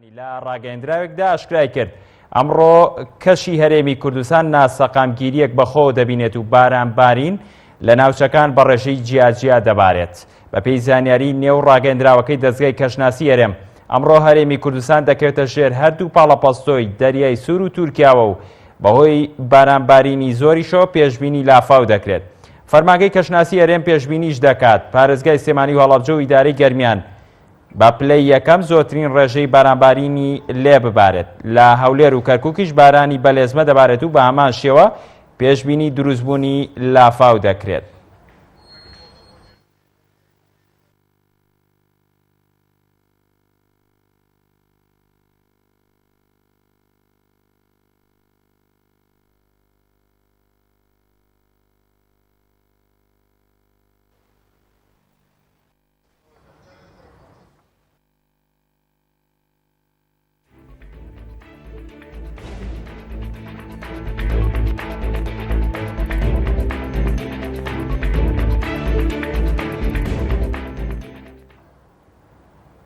لە ڕاگەیەندراوێکدا ئاشکرای کرد ئەمڕۆ کەشی هەرێمی کوردستان ناسەقامگیریەک بەخۆ دەبینێت و بارانبارین لە ناوچەکان بە ڕێژەی جیاجیا دەبارێت. بەپێی زانیاری نێو ڕاگەیەندراوەکەی دەستگای کەشناسی هەرێم ئەمڕۆ هەرێمی کوردستان دەکەوێتە ژێر هەردوو پاڵەپەستۆی دەریای سوور و تورکیاوە و بەهۆی بارانبارینی زۆریشەوە پێشبینی لافاو دەکرێت. فەرمانگەی کەشناسی هەرێم پێشبینیش دەکات پارێزگای سلێمانی و هەڵەبجە و ئیدارەی گەرمیان بە پلەی یەکەم زۆرترین ڕێژەی بارانبارینی لێ ببارێت. لە هەولێر و کەرکووکیش بارانی بەلێزمە دەبارێت و بە هەمان شێوە پێشبینی دروستبوونی لافاو دەکرێت.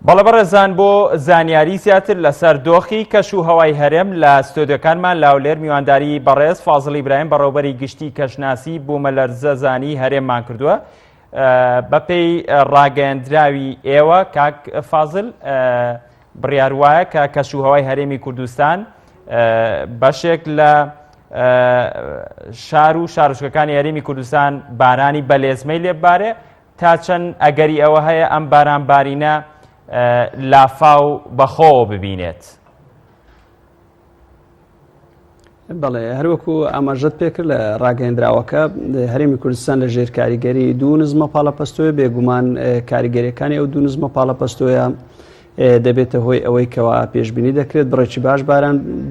بەڵێ بەڕێزان بۆ زانیاری زیاتر لەسەر دۆخی کەش و هەوای هەرێم لە ستۆدیۆکانمان لاولێر میوانداری بەڕێز فازڵ ئیبراهیم بەڕێوەبەری گشتی کەشناسی بوومەلەرزە زانی هەرێممان کردووە. بەپێی ڕاگەیەندراوی ئێوە کاک فازڵ بڕیار وایە کە کەش و هەوای هەرێمی کوردستان بەشێک لە شار و شارۆچکەکانی هەرێمی کوردستان بارانی بەلێزمەی لێ ببارێ تا چەند ئەگەری ئەوە هەیە ئەم بارانبارینە لافاو بەخۆ ببینێت. بەڵێ هەروەکو ئاماژەت پێکرد لە ڕاگەیەندراوەکە هەرێمی کوردستان لە ژێر کاریگەری دوو نزمە پاڵەپەستۆیە بێگومان کاریگەریەکانی ئەو دوو نزمە پاڵەپەستۆیە دەبێتە هۆی ئەوەی کەوا پێشبینی دەکرێت بڕێکی باش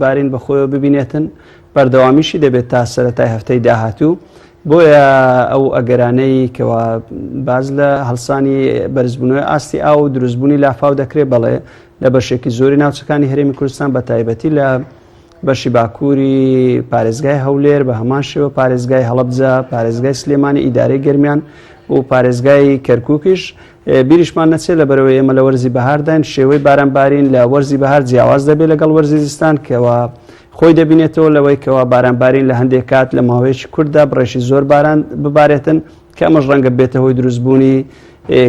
بارین بەخۆیەوە ببینێتن بەردەوامیشی دەبێت تا سەرەتای هەفتەی داهاتوو. بۆیە ئەو ئەگەرانەی کەوا باز لە هەڵسانی بەرزبوونەوەی ئاستی ئاو و دروستبوونی لافاو دەکرێت بەڵێ لە بەشێکی زۆری ناوچەکانی هەرێمی کوردستان بە تایبەتی لە بەشی باکووری پارێزگای هەولێر بە هەمان شێوە پارێزگای هەڵەبجە پارێزگای سلێمانی ئیدارەی گەرمیان و پارێزگای کەرکووکیش بیریشمان نەچێت لە بەرەوەی ئێمە لە وەرزی بەهارداین شێوەی بارانبارین لە وەرزی بەهار جیاواز دەبێت لەگەڵ وەرزی زستان کەوە خۆی دەبینێتەوە لەوەی کەوا بارانبارین لە هەندێک کات لە ماوەیەکی کووردا بڕێشی زۆر باران ببارێتن کە ئەمەش ڕەنگە بێتە هۆی دروستبوونی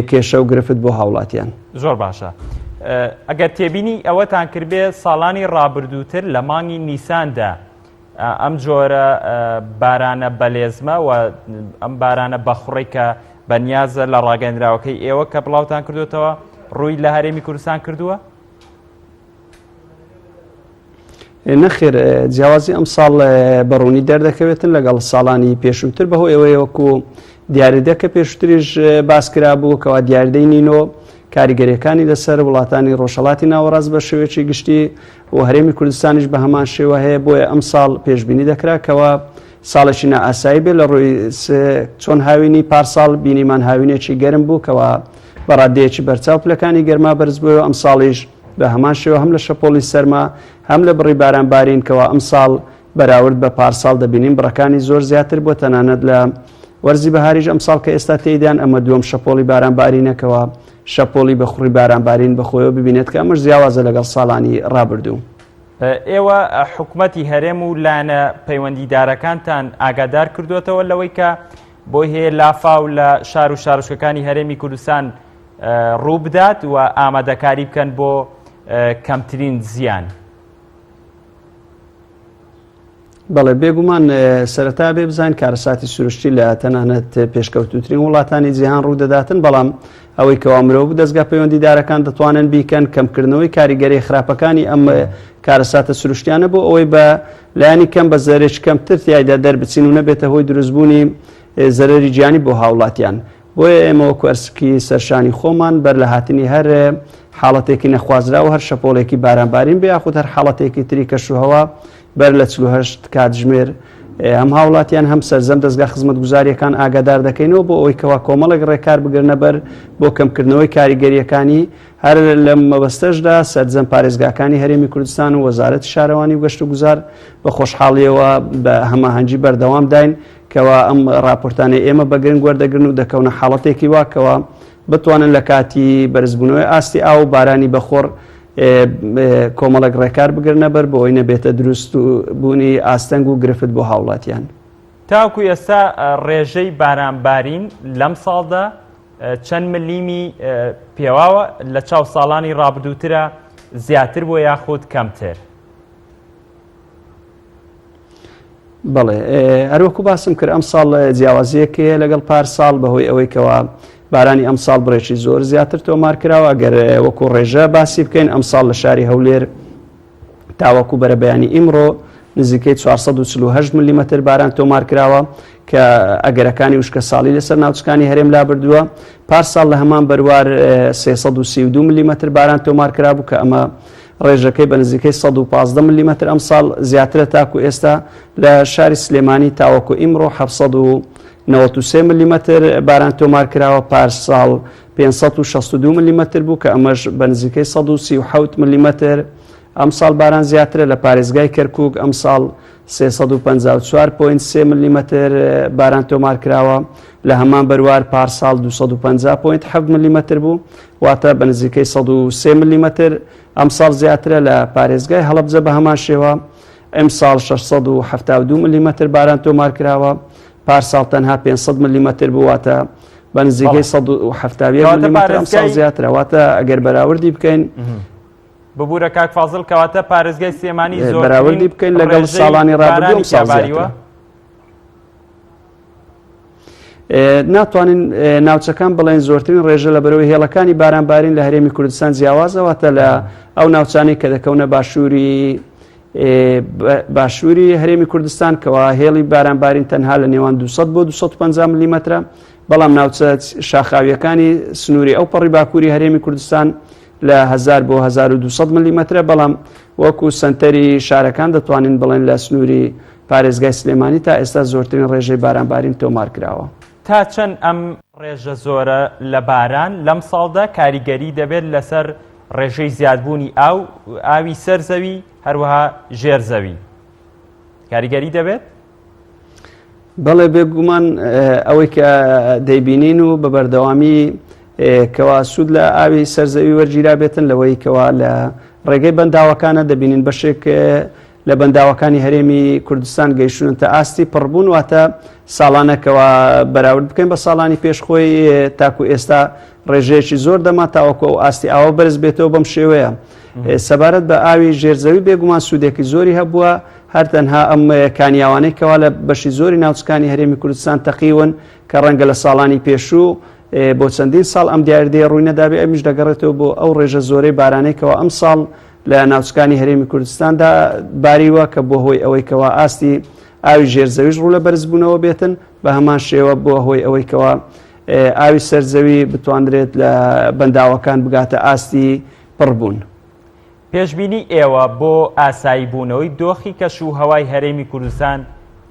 کێشە و گرفت بۆ هاوڵاتیان. زۆر باشە. ئەگەر تێبینی ئەوەتان کردبێ ساڵانی ڕابردووتر لە مانگی نیساندا ئەم جۆرە بارانە بەلێزمە و ئەم بارانە بەخوڕی کە بەنیازە لە ڕاگەیەندراوەکەی ئێوە کە بڵاوتان کردوێتەوە ڕووی لە هەرێمی کوردستان کردووە؟ نەخێر جیاوازی ئەم ساڵ بەڕوونی دەردەکەوێتن لەگەڵ ساڵانی پێشووتر بەهۆی ئەوەی وەکو دیاریدەکە پێشتریش باسکرا بوو کەوا دیاردەی نینۆ کاریگەریەکانی لەسەر وڵاتانی ڕۆژهەڵاتی ناوەڕاست بە شێوەیەکی گشتی و هەرێمی کوردستانیش بە هەمان شێوە هەیە بۆیە ئەم ساڵ پێشبینی دەکرا کەوا ساڵێکی نائاسایی بێت لە ڕووی چۆن هاوینی پارساڵ بینیمان هاوینێکی گەرم بوو کەوا بەڕادەیەکی بەرچاو پلەکانی گەرما بەرز بووەوە ئەم ساڵیش بە هەمان شێوە هەم لە شەپۆلی سەرما هەم لە بڕی بارانبارین کەوا ئەم ساڵ بەراورد بە پارساڵ دەبینین بڕەکانی زۆر زیاتر بۆ تەنانەت لە وەرزی بەهاریش ئەم ساڵ کە ئێستا تێیدان ئەمە دووەم شەپۆلی بارانبارینەکەوە شەپۆلی بەخوڕی بارانبارین بەخۆیەوە ببینێت کە ئەمەش جیاوازە لەگەڵ ساڵانی ڕابردوو. ئێوە حکوومەتی هەرێم و لانە پەیوەندیدارەکانتان ئاگادار کردوێتەوە لەوەی کە بۆی هەیە لافاو لە شار و شارۆچکەکانی هەرێمی کوردستان ڕوو بدات و ئامادەکاری بکەن بۆ کەمترین زیان؟ بەڵێ بێگومان سەرەتا بێ بزانین کارەساتی سروشتی لە تەنانەت پێشکەوتوترین وڵاتانی جیهان ڕوو دەداتن بەڵام ئەوەی کەوا مرۆڤ دەستگا پەیوەندیدارەکان دەتوانن بیکەن کەمکردنەوەی کاریگەری خراپەکانی ئەم کارەساتە سروشتیانە بۆ ئەوەی بە لایانی کەم بە زەرێک کەمتر تیایدا دەربچین و نەبێتە هۆی دروستبوونی زەرەری گیانی بۆ هاوڵاتیان. بۆیە ئێمە وەکو ئەرسکی سەرشانی خۆمان بەر لە هاتنی هەر حاڵەتێکی نەخوازرا و هەر شەپۆڵێکی بارانبارین بێ یاخود هەر حاڵەتێکی تری کەش و هەوا بەر لە 48 کاتژمێر هەم هاوڵاتیان هەم سەرجەم دەستگا خزمەتگوزاریەکان ئاگادار دەکەینەوە بۆ ئەوەی کەوا کۆمەڵێک ڕێکار بگرنە بەر بۆ کەمکردنەوەی کاریگەریەکانی هەر لە مەبەستەشدا سەرجەم پارێزگاکانی هەرێمی کوردستان و وەزارەتی شارەوانی و گەشت و گوزار بە خۆشحاڵیەوە بە هەماهەنگی بەردەوام داین کەوا ئەم راپۆرتانەی ئێمە بەگرنگ وەردەگرن و دەکەونە حاڵەتێکی واکەوە بتوانن لە کاتی بەرزبوونەوەی ئاستی ئاو و بارانی بەخۆر کۆمەڵک ڕێکار بگرنە بەر بۆ ئەوی نەبێتە دروست بوونی ئاستەنگ و گرفت بۆ هاوڵاتیان. تاوکو ئێستا ڕێژەی بارانبارین لەم ساڵدا چەند ملیمی پێواوە لە چاو ساڵانی ڕابردووترە زیاتر بۆ یاخود کەمتر؟ بەڵێ هەروەکو باسم کرد ئەم ساڵ جیاوازیەکەیە لەگەڵ پارساڵ بەهۆی ئەوەی کەوا بارانی ئەم ساڵ بڕێکی زۆر زیاتر تۆمار کراوە. ئەگەر وەکو ڕێژە باسی بکەین ئەم ساڵ لە شاری هەولێر تاوەکو بەرە بەیانی ئیمڕۆ نزیکەی 448 ملیمەتر باران تۆمار کراوە کە ئەگەرەکانی وشکە ساڵی لەسەر ناوچەکانی هەرێم لا بردووە. پارساڵ لە هەمان بەروار 332 ملیمەتر باران تۆمار کرابوو کە ئەمە ڕێژەکەی بە نزیکەی 115 ملیمەتر ئەم ساڵ زیاترە تاکو ئێستا. لە شاری سلێمانی تاوەکو ئیمڕۆ 793 ملیمەتر باران تۆمار کراوە. پارساڵ 562 ملیمەتر بوو کە ئەمەش بە نزیکەی 137 ملیمەتر. ئەم ساڵ باران زیاترە لە پارێزگای کەرکووک ئەم ساڵ 354.3 ملیمەتر باران تۆمار کراوە. لە هەمان بەروار پارساڵ 250.7 ملیمەتر بوو واتە بە نزیکەی 103 ملیمەتر ئەم ساڵ زیاترە. لە پارێزگای هەڵەبجە بە هەمان شێوە ئەم ساڵ 672 ملیمەتر باران تۆمار کراوە. پارساڵ تەنها 500 ملیمەتر بوو واتە بە نزیکەی 171 ملیمەتر ئەم ساڵ زیاترە. واتە ئەگەر بەراوردی بکەین ببوورە کاک فازڵ کەواتە پارێزگای سلێمانی زۆر بەراوردی بکەین لەگەڵ ساڵانی ڕابردوو ساڵ زیاترە. ناتوانین ناوچەکان بڵێن زۆرترین ڕێژە لە بەرەوەی هێڵەکانی بارانبارین لە هەرێمی کوردستان جیاوازەوەتە لە ئەو ناوچانی کە دەکەونە باشووری هەرێمی کوردستان کەوا هێڵی بارانبارین تەنها لە نێوان 200 بۆ 250 ملیمەترە. بەڵام ناوچە شاخاویەکانی سنووری ئەو پەڕی باکووری هەرێمی کوردستان لە 1000 بۆ 1200 ملیمەترە. بەڵام وەکو سنتەری شارەکان دەتوانین بڵێن لە سنووری پارێزگای سلێمانی تا ئێستا زۆرترین ڕێژەی بارانبارین تۆمار کراوە. تا چەند ئەم ڕێژە زۆرە لە باران لەم ساڵدا کاریگەری دەبێت لەسەر ڕێژەی زیادبوونی ئاوی سەرزەوی هەروەها ژێرزەوی کاریگەری دەبێت؟ بەڵێ بێگومان ئەوەی کە دەیبینین و بە بەردەوامی کەوا سوود لە ئاوی سەرزەوی وەرگیرا بێتن لەوەی کەوا لە ڕێگەی بەنداوەکانە دەبینین بەشێک لە بەنداوەکانی هەرێمی کوردستان گەیشتون تا ئاستی پڕبوون واتە ساڵانەکەەوە بەراورد بکەین بە ساڵانی پێشخۆی تاکو ئێستا ڕێژەیەکی زۆر دەما تاوەکو ئەو ئاستی ئاوە بەرز بێتەوە بەم شێوەیە. سەبارەت بە ئاوی ژێرزەوی بێگومان سوودێکی زۆری هەبووە هەرتەنها ئەم کانیاوانەی کەوا لە بەشی زۆری ناوچەکانی هەرێمی کوردستان تەقیون کە ڕەنگە لە ساڵانی پێشوو بۆ چەندین ساڵ ئەم دیاردەیە ڕووی نەدابێ ئەمیش دەگەڕێتەوە بۆ ئەو ڕێژە زۆرەی بارانەیەکەوە ئەم ساڵ لە ناوچەکانی هەرێمی کوردستاندا باریوە کە بۆ هۆی ئەوەی کەوا ئاستی ئاوی ژێرزەویش ڕوو لە بەرزبوونەوە بێتن بە هەمان شێوە بۆ هۆی ئەوەی کەوا ئاوی سەرزەوی بتواندرێت لە بەنداوەکان بگاتە ئاستی پڕبوون. پێشبینی ئێوە بۆ ئاسایی بوونەوەی دۆخی کەش و هەوای هەرێمی کوردستان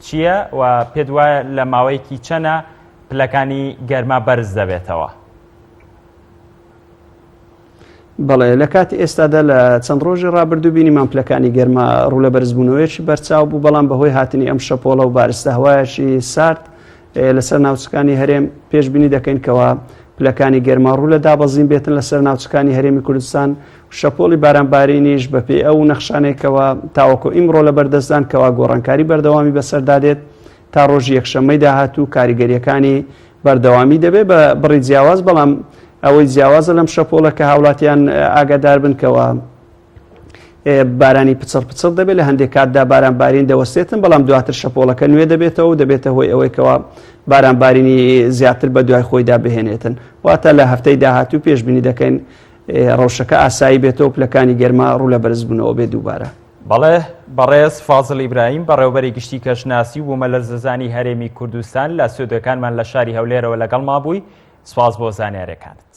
چییە و پێت وایە لە ماوەیەکی چەنە پلەکانی گەرما بەرز دەبێتەوە؟ بەڵێ لە کاتی ئێستادا لە چەند ڕۆژی ڕابردوو بینیمان پلەکانی گەرما ڕوو لە بەرزبوونەوەیەکی بەرچاو بوو بەڵام بەهۆی هاتنی ئەم شەپۆڵە و بارستە هەوایەکی سارد لەسەر ناوچەکانی هەرێم پێشبینی دەکەین کەوا پلەکانی گەرما ڕوو لە دابەزین بێتن لەسەر ناوچەکانی هەرێمی کوردستان شەپۆڵی بارانبارینیش بەپێی ئەو نەخشانێکەوە تاوەکو ئیمڕۆ لە بەردەستدان کەوا گۆڕانکاری بەردەوامی بەسەردادێت تا ڕۆژی یەکشەممەی داهاتوو کاریگەریەکانی بەردەوامی دەبێت بە بڕی جیاواز بەڵام ئەوەی جیاوازە لەم شەپۆڵە کە هاوڵاتیان ئاگادار بن کەوە بارانی پچڕ پچڕ دەبێت لە هەندێک کاتدا بارانبارین دەوەستێتن بەڵام دواتر شەپۆڵەکە نوێ دەبێتەوە و دەبێتە هۆی ئەوەی کەوا بارانبارینی زیاتر بە دوای خۆیدا بهێنێتن واتە لە هەفتەی داهاتوو پێشبینی دەکەین ڕەوشەکە ئاسایی بێتەوە پلەکانی گەرما ڕوو لە بەرزبوونەوە بێت دووبارە. بەڵێ بەڕێز فازڵ ئیبراهیم بەڕێوەبەری گشتی کەشناسی و بوومەلەرزەزانی هەرێمی کوردستان لە سوودەکانمان لە شاری هەولێرەوە لەگەڵ مابووی. سپاس بۆ زانیاریەکانت.